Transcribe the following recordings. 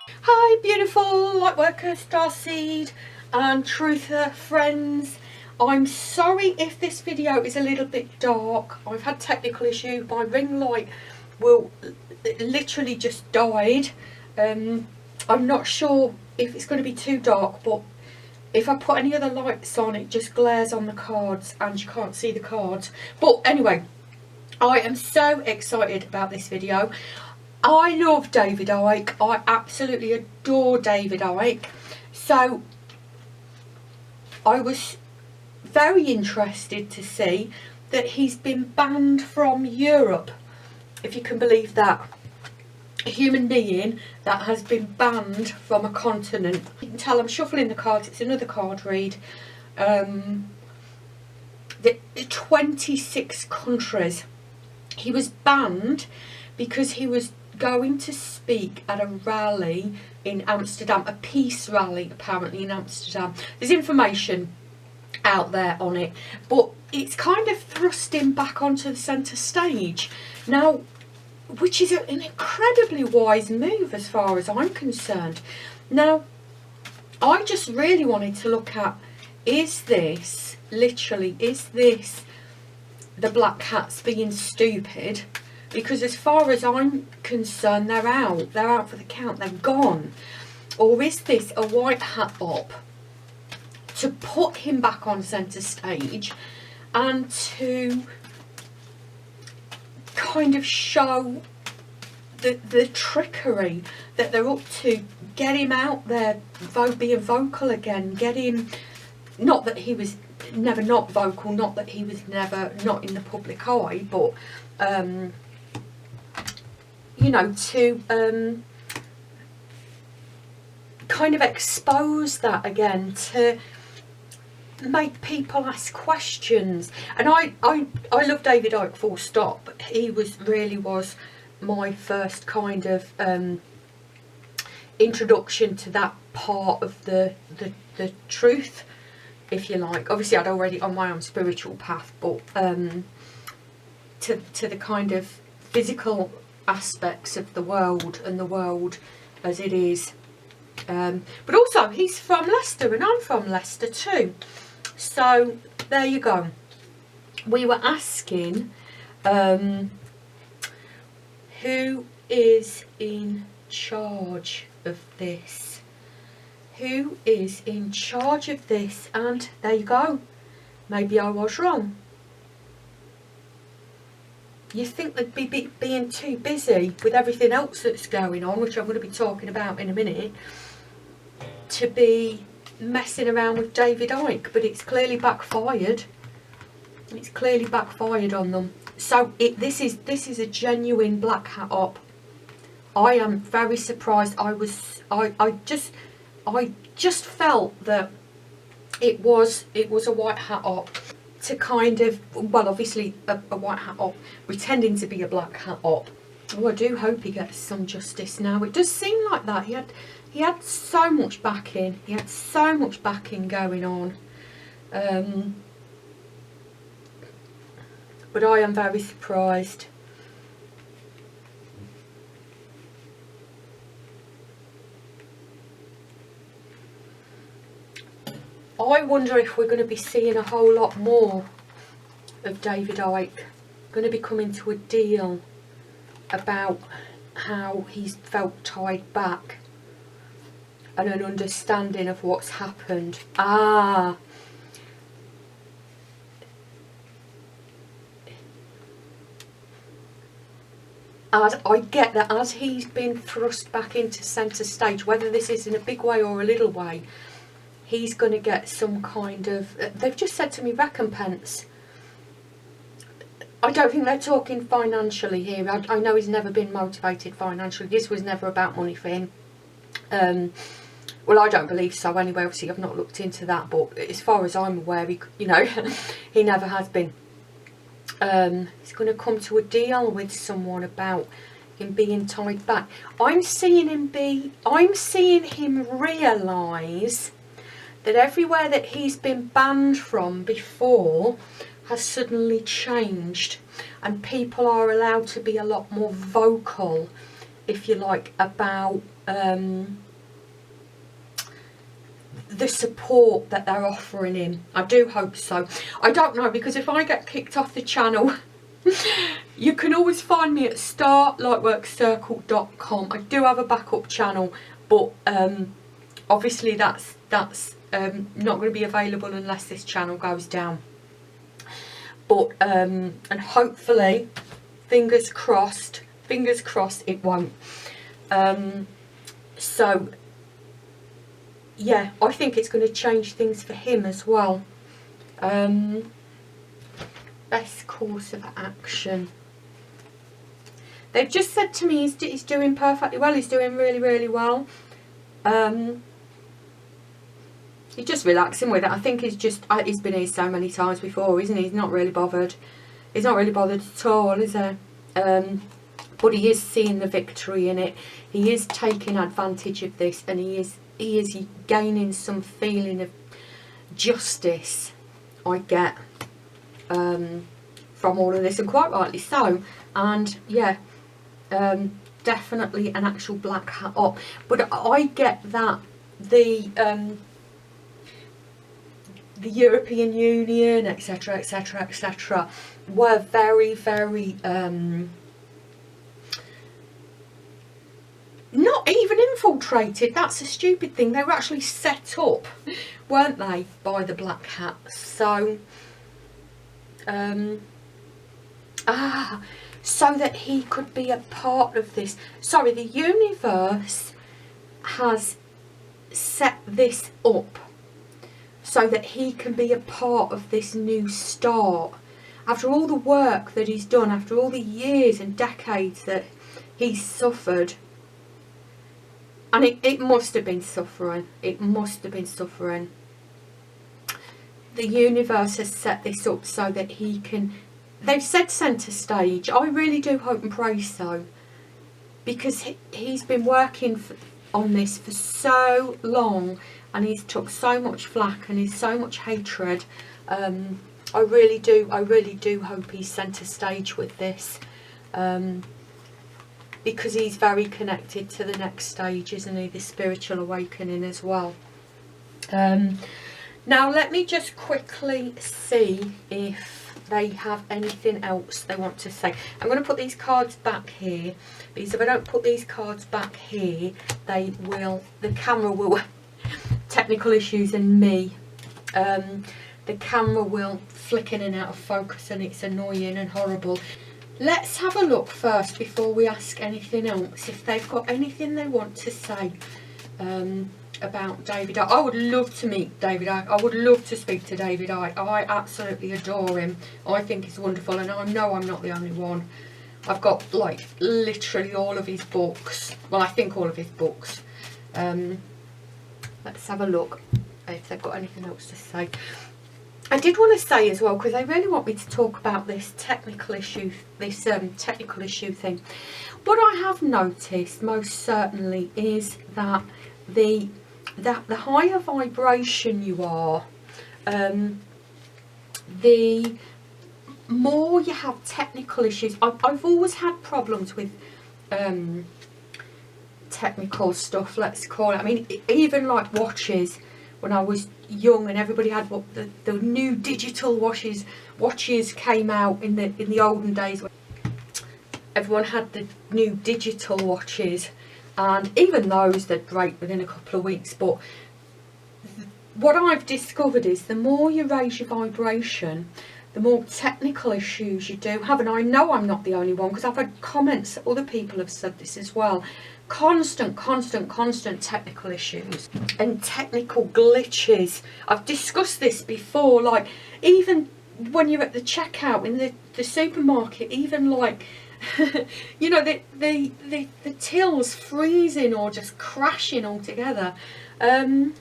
Hi beautiful lightworker, starseed and truther friends. I'm sorry if this video is a little bit dark. I've had technical issue. My ring light will literally just died. I'm not sure if it's going to be too dark, but if I put any other lights on it just glares on the cards and you can't see the cards. But anyway, I am so excited about this video. I love David Icke. I absolutely adore David Icke. So I was very interested to see that he's been banned from Europe, if you can believe that. A human being that has been banned from a continent. You can tell I'm shuffling the cards, it's another card read. The 26 countries. He was banned because he was going to speak at a rally in Amsterdam, a peace rally apparently in Amsterdam. There's information out there on it, but it's kind of thrust him back onto the centre stage now, which is an incredibly wise move as far as I'm concerned. Now, I just really wanted to look at, is this the black hats being stupid? Because as far as I'm concerned, they're out for the count, they're gone. Or is this a white hat op to put him back on centre stage and to kind of show the trickery that they're up to, get him out there being vocal again, get him, not that he was never not vocal, not that he was never not in the public eye, but you know, to kind of expose that again, to make people ask questions. And I love David Icke full stop. He really was my first kind of introduction to that part of the truth, if you like. Obviously I'd already on my own spiritual path, but to the kind of physical aspects of the world and the world as it is. But also he's from Leicester and I'm from Leicester too, so there you go. We were asking who is in charge of this, who is in charge of this, and there you go. Maybe I was wrong. You think they'd be being too busy with everything else that's going on, which I'm going to be talking about in a minute, to be messing around with David Icke, but it's clearly backfired. It's clearly backfired on them. So this is a genuine black hat op. I am very surprised. I just felt that it was a white hat op. To kind of, well, obviously a white hat op pretending to be a black hat op. Oh, I do hope he gets some justice now. It does seem like that. He had so much backing. He had so much backing going on. But I am very surprised. I wonder if we're going to be seeing a whole lot more of David Icke. Going to be coming to a deal about how he's felt tied back and an understanding of what's happened. I get that as he's been thrust back into centre stage, whether this is in a big way or a little way, he's going to get some kind of, they've just said to me, recompense. I don't think they're talking financially here. I know he's never been motivated financially. This was never about money for him. Well, I don't believe so anyway. Obviously I've not looked into that, but as far as I'm aware, he he never has been. He's going to come to a deal with someone about him being tied back. I'm seeing him realise that everywhere that he's been banned from before has suddenly changed, and people are allowed to be a lot more vocal if you like, about the support that they're offering him. I do hope so. I don't know, because if I get kicked off the channel, you can always find me at starlightworkcircle.com. I do have a backup channel, but obviously that's not going to be available unless this channel goes down. But and hopefully, fingers crossed it won't. So yeah, I think it's going to change things for him as well. Best course of action. They've just said to me he's doing perfectly well. He's doing really, really well. He's just relaxing with it. I think he's been here so many times before, isn't he? He's not really bothered. He's not really bothered at all, is he? But he is seeing the victory in it. He is taking advantage of this, and he is gaining some feeling of justice, I get, from all of this, and quite rightly so. And yeah, definitely an actual black hat up. But I get that the European Union, etc, etc, etc, were very, very not even infiltrated. That's a stupid thing. They were actually set up, weren't they, by the black hats. So so that he could be a part of this. Sorry, the universe has set this up so that he can be a part of this new start. After all the work that he's done, after all the years and decades that he's suffered. And it must have been suffering. It must have been suffering. The universe has set this up so that he can... They've said centre stage. I really do hope and pray so. Because he's been working on this for so long. And he's took so much flack and he's so much hatred. I really do hope he's centre stage with this. Because he's very connected to the next stage, isn't he? The spiritual awakening as well. Now let me just quickly see if they have anything else they want to say. I'm going to put these cards back here, because if I don't put these cards back here, the camera will, technical issues and me, the camera will flick in and out of focus, and it's annoying and horrible. Let's have a look first before we ask anything else, if they've got anything they want to say about David Icke. I would love to meet David Icke. I would love to speak to David Icke. I absolutely adore him. I think he's wonderful, and I know I'm not the only one. I've got like literally all of his books. Well, I think all of his books. Let's have a look if they've got anything else to say. I did want to say as well, because they really want me to talk about this technical issue, thing. What I have noticed most certainly is that the higher vibration you are, the more you have technical issues. I've always had problems with technical stuff, let's call it. I mean, even like watches. When I was young and everybody had what the new digital watches came out in the olden days, when everyone had the new digital watches, and even those they'd break within a couple of weeks. But what I've discovered is the more you raise your vibration, the more technical issues you do have. And I know I'm not the only one, because I've had comments that other people have said this as well. Constant technical issues and technical glitches. I've discussed this before, like even when you're at the checkout in the supermarket, even like you know, the tills freezing or just crashing altogether. Now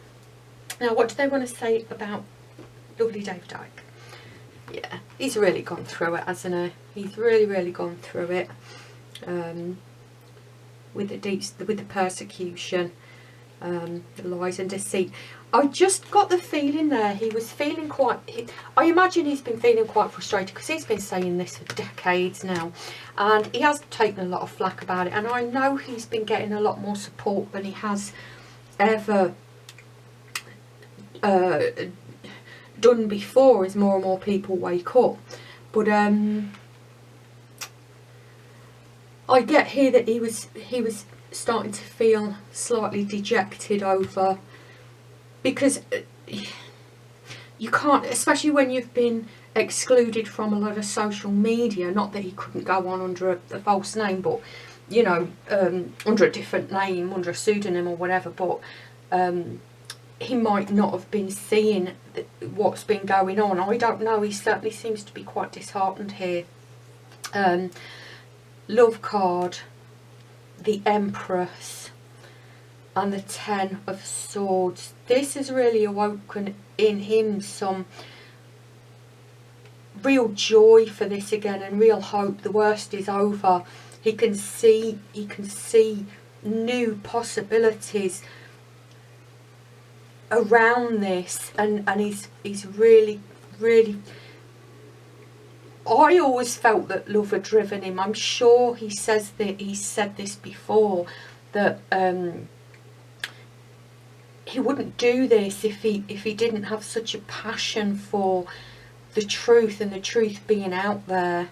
what do they want to say about lovely David Icke? Yeah, he's really gone through it, hasn't he? He's really gone through it. With the persecution, the lies and deceit. I just got the feeling there he was feeling quite, I imagine he's been feeling quite frustrated, because he's been saying this for decades now, and he has taken a lot of flack about it, and I know he's been getting a lot more support than he has ever done before, as more and more people wake up. But I get here that he was starting to feel slightly dejected over, because you can't, especially when you've been excluded from a lot of social media, not that he couldn't go on under a false name, but you know, under a different name, under a pseudonym or whatever, but he might not have been seeing what's been going on. I don't know, he certainly seems to be quite disheartened here. Love card, the Empress, and the Ten of Swords. This has really awoken in him some real joy for this again, and real hope. The worst is over. He can see new possibilities around this, and he's really I always felt that love had driven him. I'm sure he says that he's said this before, that he wouldn't do this if he didn't have such a passion for the truth, and the truth being out there.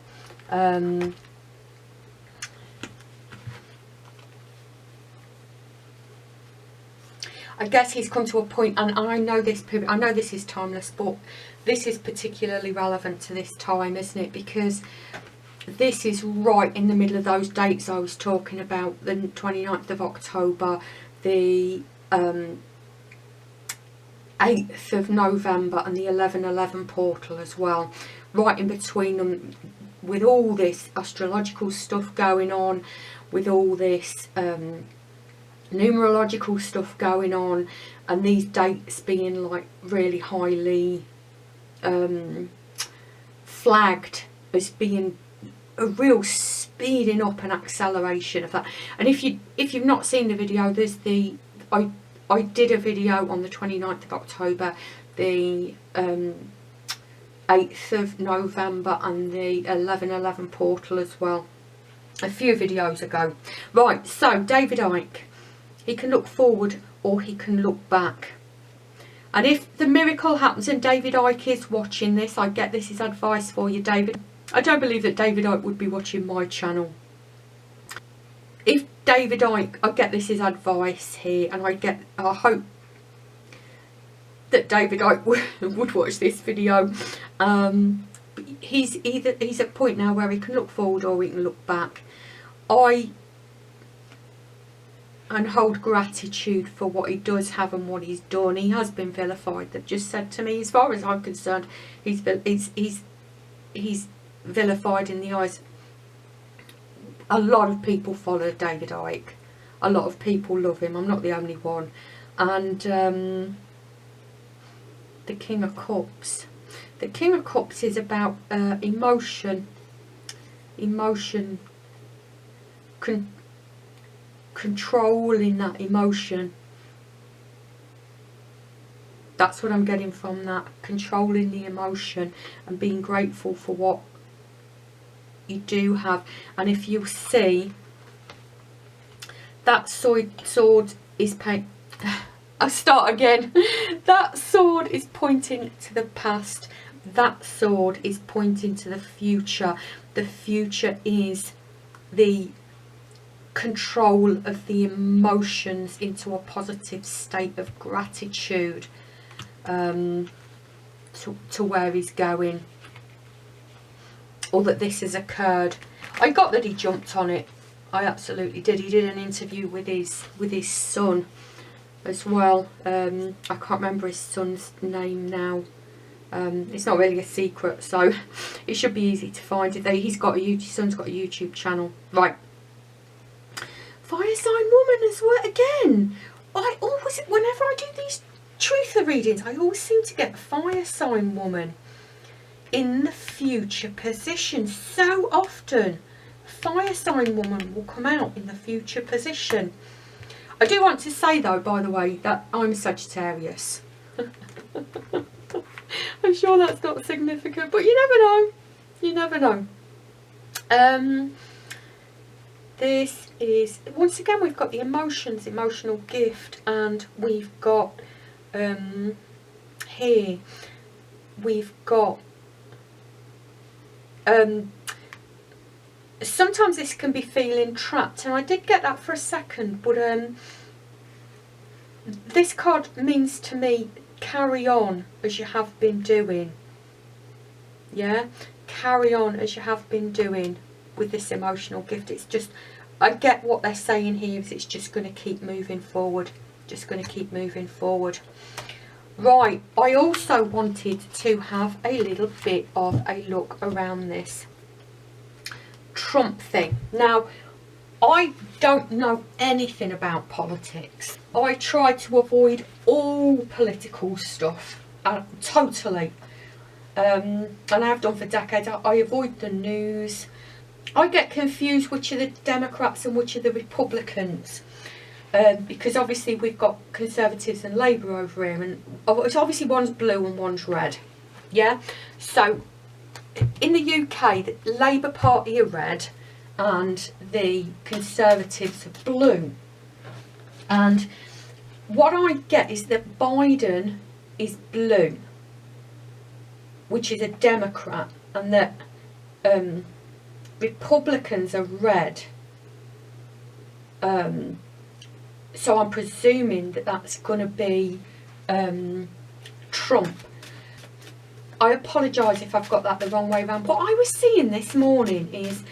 I guess he's come to a point, and I know this is timeless, but this is particularly relevant to this time, isn't it? Because this is right in the middle of those dates I was talking about, the 29th of October, the 8th of November, and the 11/11 portal as well. Right in between them, with all this astrological stuff going on, with all this numerological stuff going on, and these dates being like really highly flagged as being a real speeding up and acceleration of that. And if you've not seen the video, there's I did a video on the 29th of October, the 8th of November, and the 11/11 portal as well, a few videos ago. Right, so David Icke, he can look forward or he can look back. And if the miracle happens and David Icke is watching this, I get this is advice for you, David. I don't believe that David Icke would be watching my channel. If David Icke, I get this is advice here, and I hope that David Icke would watch this video. He's at a point now where he can look forward or he can look back. And hold gratitude for what he does have and what he's done. He has been vilified. They've just said to me, as far as I'm concerned, he's vilified in the eyes. A lot of people follow David Icke. A lot of people love him. I'm not the only one. And the King of Cups. The King of Cups is about emotion. Controlling that emotion. That's what I'm getting from that. Controlling the emotion and being grateful for what you do have. And if you see, that sword is I'll start again. That sword is pointing to the past. That sword is pointing to the future. The future is the control of the emotions into a positive state of gratitude to where he's going, or that this has occurred. I got that he jumped on it. I absolutely did. He did an interview with his son as well. I can't remember his son's name now. It's not really a secret, so it should be easy to find it. His son's got a YouTube channel. Right. Fire sign woman as well again. I always, whenever I do these truther readings, I always seem to get fire sign woman in the future position. So often fire sign woman will come out in the future position. I do want to say though, by the way, that I'm Sagittarius. I'm sure that's not significant, but you never know. You never know. This is, once again, we've got the emotions, emotional gift, and we've got here we've got sometimes this can be feeling trapped, and I did get that for a second, but this card means to me carry on as you have been doing. Yeah, carry on as you have been doing with this emotional gift. It's just, I get what they're saying here is it's just going to keep moving forward, just going to keep moving forward. Right, I also wanted to have a little bit of a look around this Trump thing. Now, I don't know anything about politics. I try to avoid all political stuff, totally. And I have done for decades. I avoid the news. I get confused which are the Democrats and which are the Republicans. Because obviously we've got Conservatives and Labour over here, and it's obviously one's blue and one's red. Yeah, so in the UK the Labour Party are red and the Conservatives are blue, and what I get is that Biden is blue, which is a Democrat, and that Republicans are red. So I'm presuming that that's going to be Trump. I apologise if I've got that the wrong way around. What I was seeing this morning is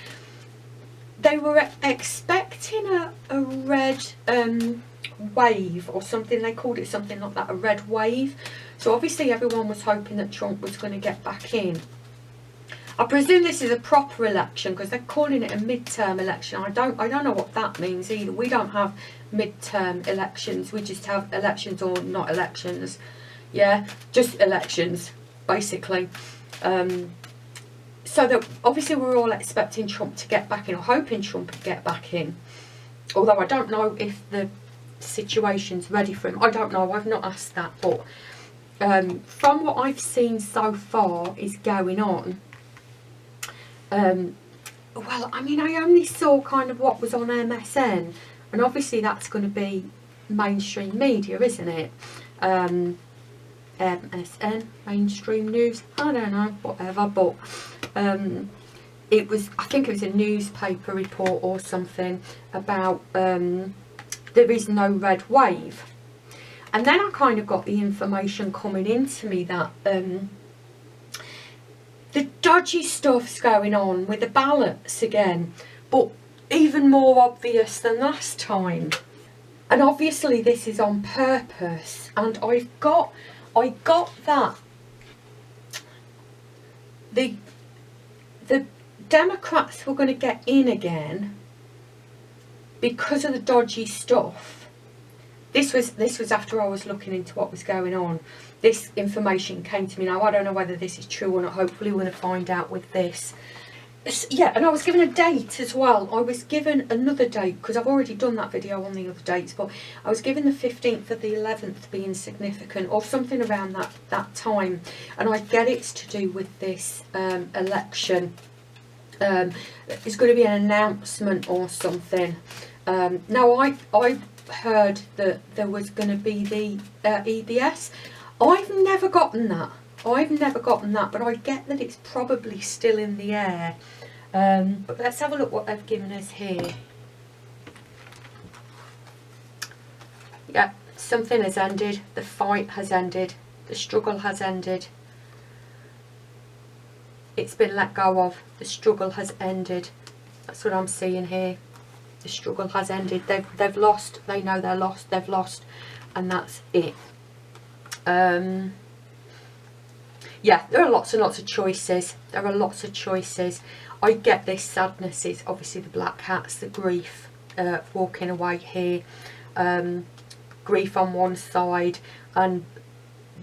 they were expecting a red wave or something. They called it something like that, a red wave. So obviously everyone was hoping that Trump was going to get back in. I presume this is a proper election because they're calling it a midterm election. I don't know what that means either. We don't have midterm elections. We just have elections or not elections. Yeah, just elections basically. So that obviously we're all expecting Trump to get back in, or hoping Trump would get back in. Although I don't know if the situation's ready for him. I don't know. I've not asked that, but from what I've seen so far is going on. Well, I mean, I only saw kind of what was on MSN, and obviously that's going to be mainstream media, isn't it? MSN, mainstream news, I don't know, whatever, but it was, I think it was a newspaper report or something about there is no red wave. And then I kind of got the information coming into me that the dodgy stuff's going on with the ballots again, but even more obvious than last time. And obviously this is on purpose, and I got that the Democrats were going to get in again because of the dodgy stuff. This was after I was looking into what was going on. This information came to me. Now, I don't know whether this is true or not. Hopefully we're going to find out with this. Yeah, and I was given a date as well. I was given another date, because I've already done that video on the other dates, but I was given the 15th of the 11th being significant, or something around that time. And I get it's to do with this election. It's going to be an announcement or something. Now, I heard that there was going to be the EBS. I've never gotten that. But I get that it's probably still in the air. But let's have a look what they've given us here. Yeah, something has ended. The fight has ended. The struggle has ended. It's been let go of. The struggle has ended. That's what I'm seeing here. The struggle has ended. They've lost. They know they're lost. They've lost. And that's it. Yeah, there are lots and lots of choices. There are lots of choices. I get this sadness is obviously the black hats, the grief, walking away here, grief on one side and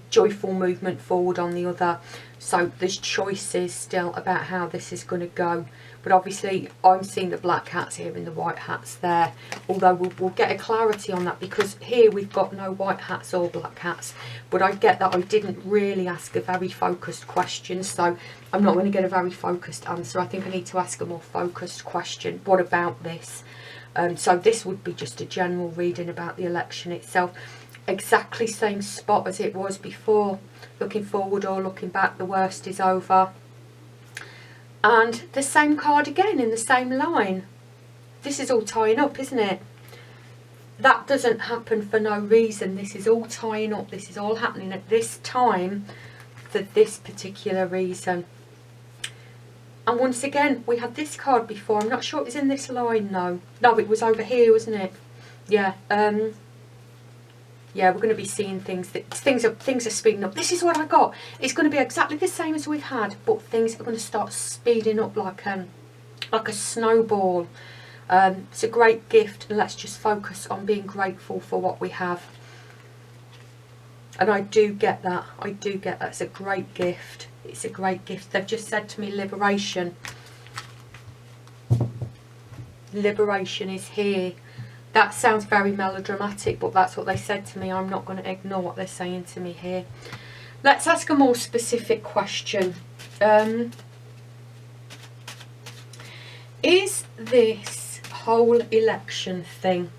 joyful movement forward on the other. So there's choices still about how this is going to go. but obviously I'm seeing the black hats here and the white hats there, although we'll get a clarity on that, because here we've got no white hats or black hats. But I get that I didn't really ask a very focused question, so I'm not going to get a very focused answer. I think I need to ask a more focused question. What about this? So this would be just a general reading about the election itself. Exactly same spot as it was before. Looking forward or looking back, the worst is over. And the same card again in the same line. This is all tying up, isn't it? That doesn't happen for no reason. This is all tying up. This is all happening at this time for this particular reason. And once again, we had this card before. I'm not sure it was in this line, though. No, it was over here, wasn't it? Yeah. Yeah, we're going to be seeing things are speeding up. This is what I got. It's going to be exactly the same as we've had, but things are going to start speeding up like a snowball. It's a great gift, and let's just focus on being grateful for what we have. And I do get that. I do get that. It's a great gift. It's a great gift. They've just said to me, liberation. Liberation is here. That sounds very melodramatic, but that's what they said to me. I'm not going to ignore what they're saying to me here. Let's ask a more specific question. Is this whole election thing...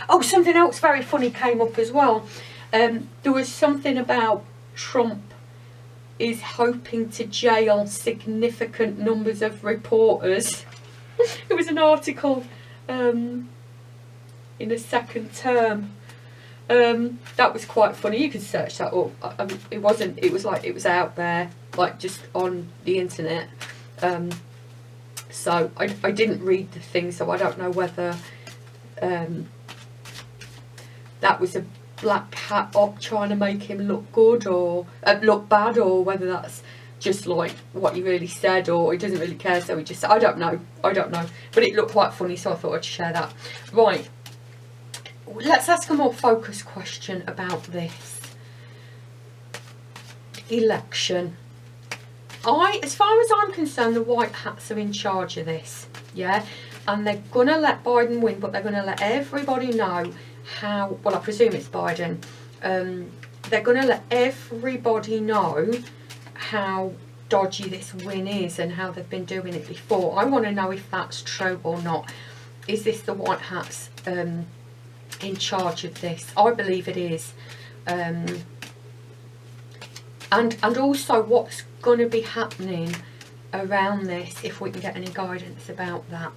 Oh, something else very funny came up as well. There was something about Trump is hoping to jail significant numbers of reporters. It was an article in a second term. That was quite funny. You could search that up. I mean, it was out there, like just on the internet. So I didn't read the thing, so I don't know whether that was a black hat op trying to make him look good or look bad, or whether that's just like what he really said, or he doesn't really care, so he just... I don't know, but it looked quite funny, so I thought I'd share that. Right, let's ask a more focused question about this election. As far as I'm concerned, the white hats are in charge of this, yeah, and they're gonna let Biden win, but they're gonna let everybody know how... Well, I presume it's Biden. They're gonna let everybody know how dodgy this win is and how they've been doing it before. I want to know if that's true or not. Is this the white hats in charge of this? I believe it is. And also what's going to be happening around this, if we can get any guidance about that.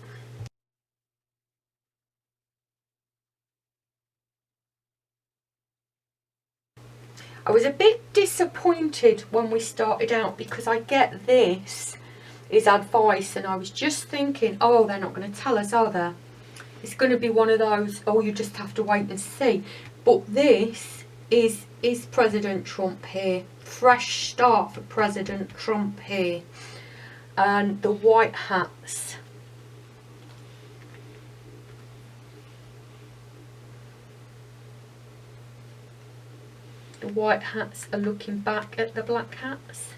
I was a bit disappointed when we started out, because I get this is advice, and I was just thinking, oh, they're not going to tell us, are they? It's going to be one of those, oh, you just have to wait and see. But this is President Trump here. Fresh start for President Trump here. And the white hats. The white hats are looking back at the black hats.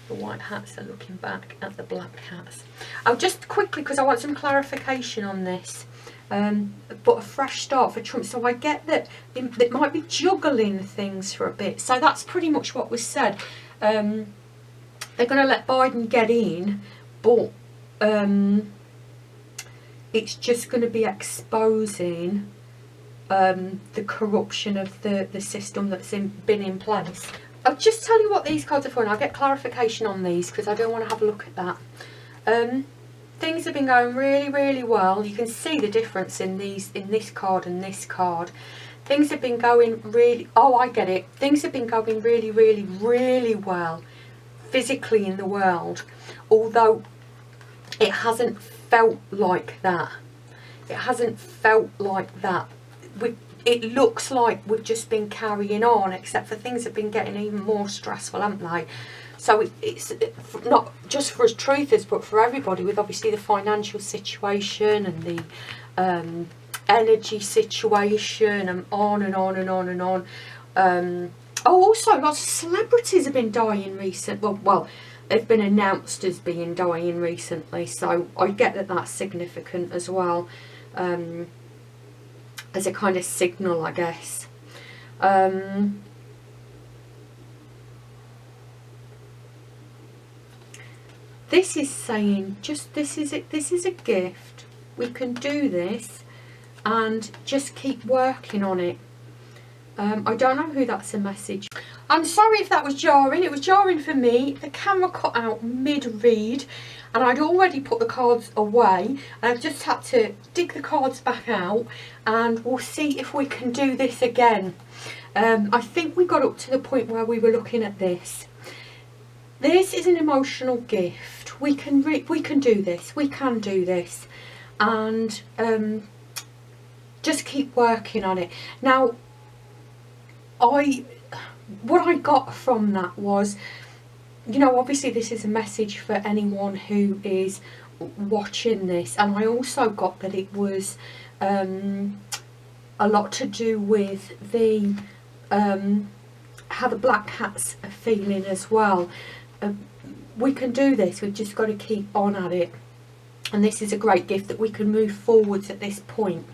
The white hats are looking back at the black hats. I'll just quickly, because I want some clarification on this. But a fresh start for Trump. So I get that it might be juggling things for a bit. So that's pretty much what was said. They're going to let Biden get in, but it's just going to be exposing the corruption of the system that's been in place. I'll just tell you what these cards are for, and I'll get clarification on these because I don't want to have a look at that. Things have been going really, really well. You can see the difference in this card and this card. Things have been going really... Oh, I get it. Things have been going really, really, really well physically in the world, although it hasn't felt like that. It hasn't felt like that. It looks like we've just been carrying on, except for things have been getting even more stressful, haven't they? So it's not just for us truthers, but for everybody, with obviously the financial situation and the energy situation, and on and on and on and on. Oh, also lots of celebrities have been dying recently. Well, they've been announced as being dying recently, so I get that that's significant as well, as a kind of signal, I guess. This is saying, just this is it. This is a gift. We can do this, and just keep working on it. I don't know who that's a message. I'm sorry if that was jarring. It was jarring for me. The camera cut out mid-read, and I'd already put the cards away, and I've just had to dig the cards back out, and we'll see if we can do this again. I think we got up to the point where we were looking at this. This is an emotional gift. We can do this. We can do this, and just keep working on it. Now, what I got from that was, you know, obviously this is a message for anyone who is watching this, and I also got that it was a lot to do with the how the black hats are feeling as well. We can do this. We've just got to keep on at it, and this is a great gift that we can move forwards at this point.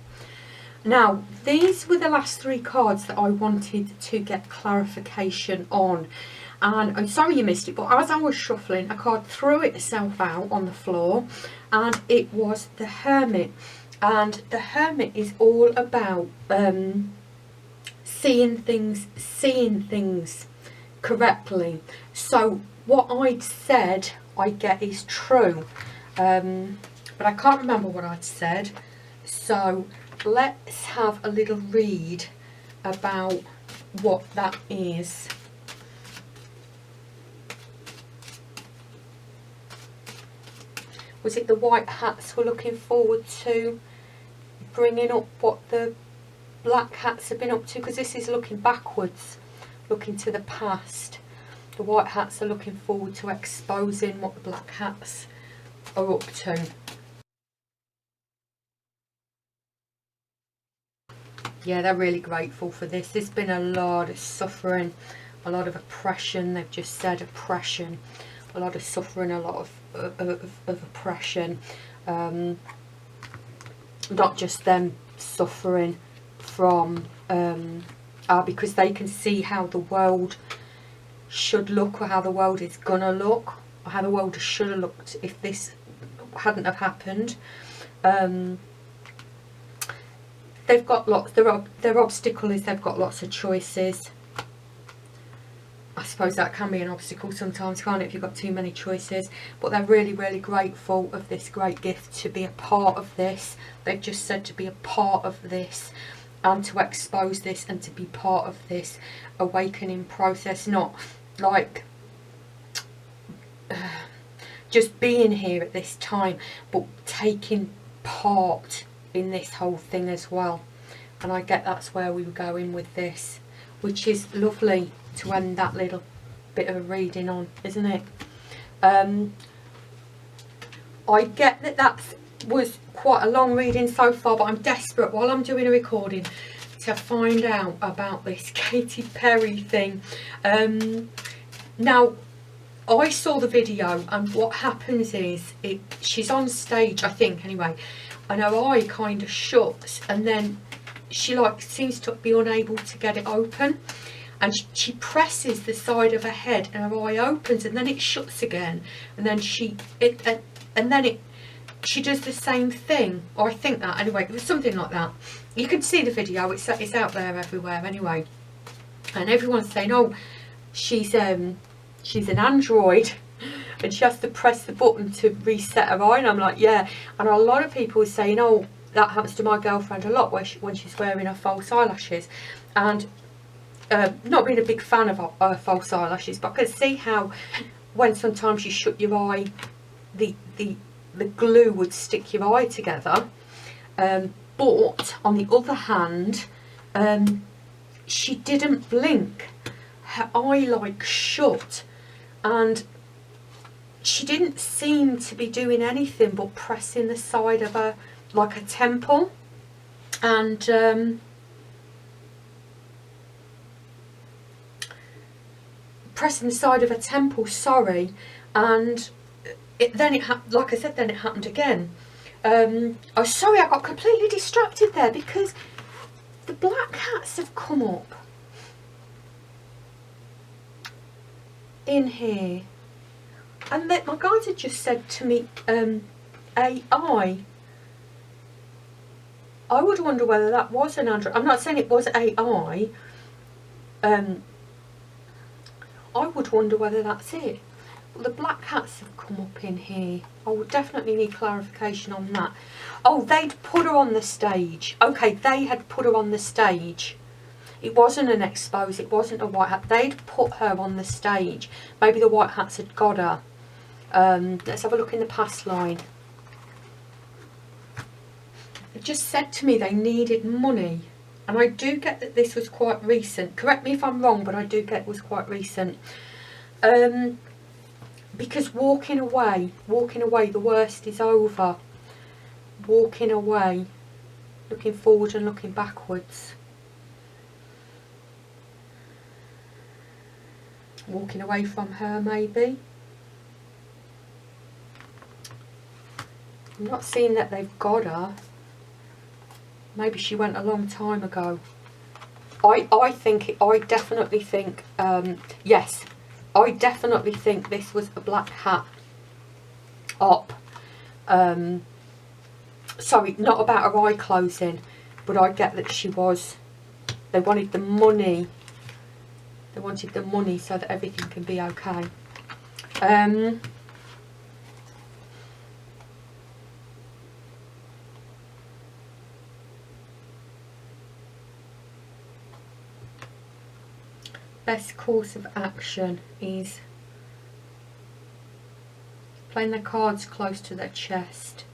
Now, these were the last three cards that I wanted to get clarification on, and I'm sorry you missed it, but as I was shuffling, a card threw itself out on the floor, and it was the Hermit. And the Hermit is all about seeing things correctly. So what I'd said, I get is true, but I can't remember what I'd said, so let's have a little read about what that is. Was it the white hats we're looking forward to bringing up what the black hats have been up to? Because this is looking backwards, looking to the past. The white hats are looking forward to exposing what the black hats are up to. Yeah, they're really grateful for this. There's been a lot of suffering, a lot of oppression. They've just said oppression, a lot of suffering, a lot of oppression. Not just them suffering from because they can see how the world should look, or how the world is gonna look, or how the world should have looked if this hadn't have happened. They've got lots, their obstacle is they've got lots of choices. I suppose that can be an obstacle sometimes, can't it, if you've got too many choices. But they're really, really grateful of this great gift, to be a part of this. They've just said to be a part of this, and to expose this, and to be part of this awakening process. Not like just being here at this time, but taking part in this whole thing as well. And I get that's where we were going with this, which is lovely to end that little bit of a reading on, isn't it? I get that that was quite a long reading so far, but I'm desperate while I'm doing a recording to find out about this Katy Perry thing. Now, I saw the video, and what happens is she's on stage, I think anyway, and her eye kind of shuts, and then she like seems to be unable to get it open, and she presses the side of her head, and her eye opens, and then it shuts again, and then she does the same thing, or I think that anyway, it was something like that. You can see the video, it's out there everywhere anyway, and everyone's saying, oh, she's an android, and she has to press the button to reset her eye. And I'm like, yeah. And a lot of people are saying, oh, that happens to my girlfriend a lot, when she's wearing her false eyelashes. And not being a big fan of false eyelashes, but I can see how when sometimes you shut your eye, the glue would stick your eye together. But on the other hand, she didn't blink. Her eye like shut, and she didn't seem to be doing anything but pressing the side of her, like a temple, and pressing the side of her temple, sorry, and like I said, then it happened again. I'm sorry, I got completely distracted there because the black hats have come up in here, and my guides had just said to me, AI. I would wonder whether that was an android. I'm not saying it was AI. I would wonder whether that's it. But the black hats have come up in here. I would definitely need clarification on that. Oh, they'd put her on the stage. Okay, they had put her on the stage. It wasn't an expose, it wasn't a white hat. They'd put her on the stage. Maybe the white hats had got her. Let's have a look in the past line. It just said to me they needed money. And I do get that this was quite recent. Correct me if I'm wrong, but I do get it was quite recent. Because walking away, the worst is over. Walking away, looking forward and looking backwards. Walking away from her, maybe. I'm not seeing that they've got her. Maybe she went a long time ago. I definitely think, yes, I definitely think this was a black hat op. Sorry, not about her eye closing, but I get that she was, they wanted the money. They wanted the money so that everything can be okay. Best course of action is playing their cards close to their chest,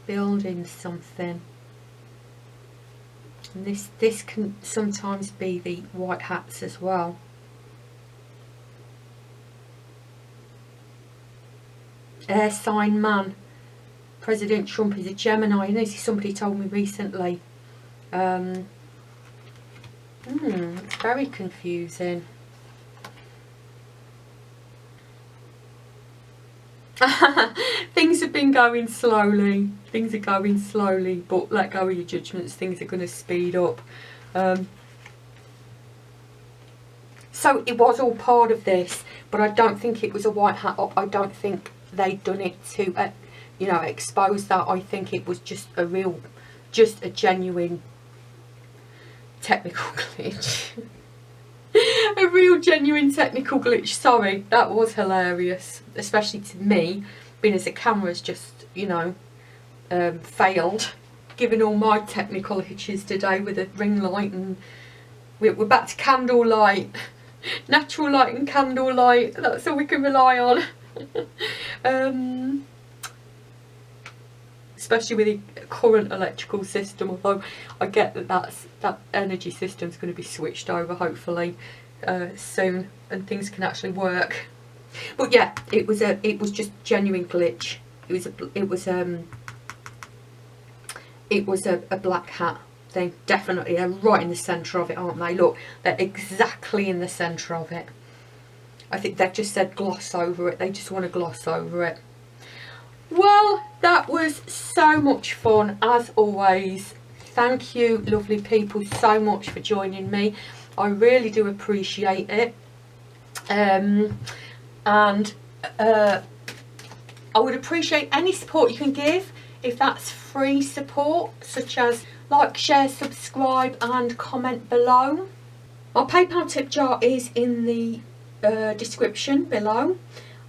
building something. And this can sometimes be the white hats as well. Air sign man. President Trump is a Gemini, and this is somebody told me recently. It's very confusing. Things have been going slowly. Things are going slowly, but let go of your judgments. Things are going to speed up. So it was all part of this, but I don't think it was a white hat up. I don't think they'd done it to, you know, expose that. I think it was just a genuine technical glitch. A real genuine technical glitch. Sorry, that was hilarious, especially to me, being as the camera's just, you know, failed, given all my technical hitches today with a ring light, and we're back to candlelight, natural light and candlelight. That's all we can rely on. Especially with the current electrical system, although I get that energy system's going to be switched over hopefully soon, and things can actually work. But yeah, it was just genuine glitch. It was a black hat thing. Definitely, they're right in the centre of it, aren't they? Look, they're exactly in the centre of it. I think they've just said gloss over it. They just want to gloss over it. Well, that was so much fun as always. Thank you, lovely people, so much for joining me. I really do appreciate it. And I would appreciate any support you can give, if that's free support, such as like, share, subscribe and comment below. My PayPal tip jar is in the description below.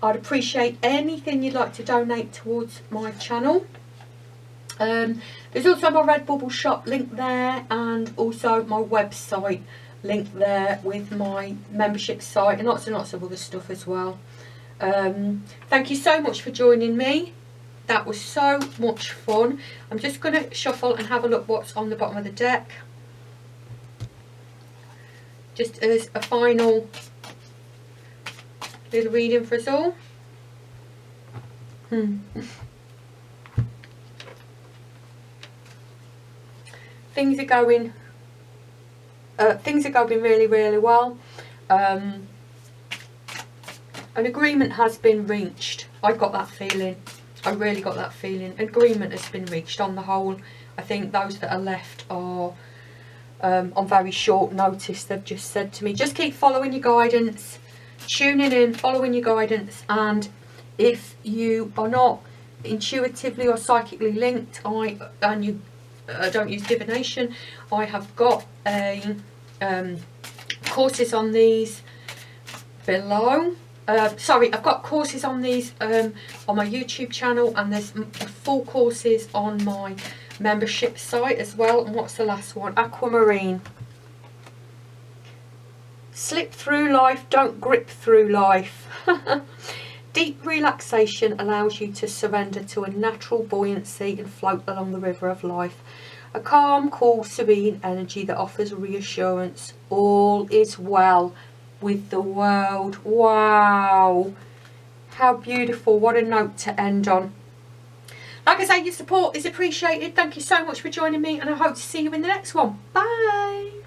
I'd appreciate anything you'd like to donate towards my channel. There's also my Redbubble shop link there, and also my website link there with my membership site, and lots of other stuff as well. Thank you so much for joining me. That was so much fun. I'm just going to shuffle and have a look what's on the bottom of the deck, just as a final little reading for us all. Things are going really, really well. An agreement has been reached. I got that feeling. I really got that feeling. Agreement has been reached on the whole. I think those that are left are on very short notice. They've just said to me, just keep following your guidance, tuning in, following your guidance, and if you are not intuitively or psychically linked, and you don't use divination, I have got a courses on these below. Sorry, I've got courses on these on my YouTube channel, and there's full courses on my membership site as well. And what's the last one? Aquamarine. Slip through life, don't grip through life. Deep relaxation allows you to surrender to a natural buoyancy and float along the river of life. A calm, cool, serene energy that offers reassurance. All is well with the world. Wow, how beautiful. What a note to end on. Like I say, your support is appreciated. Thank you so much for joining me, and I hope to see you in the next one. Bye.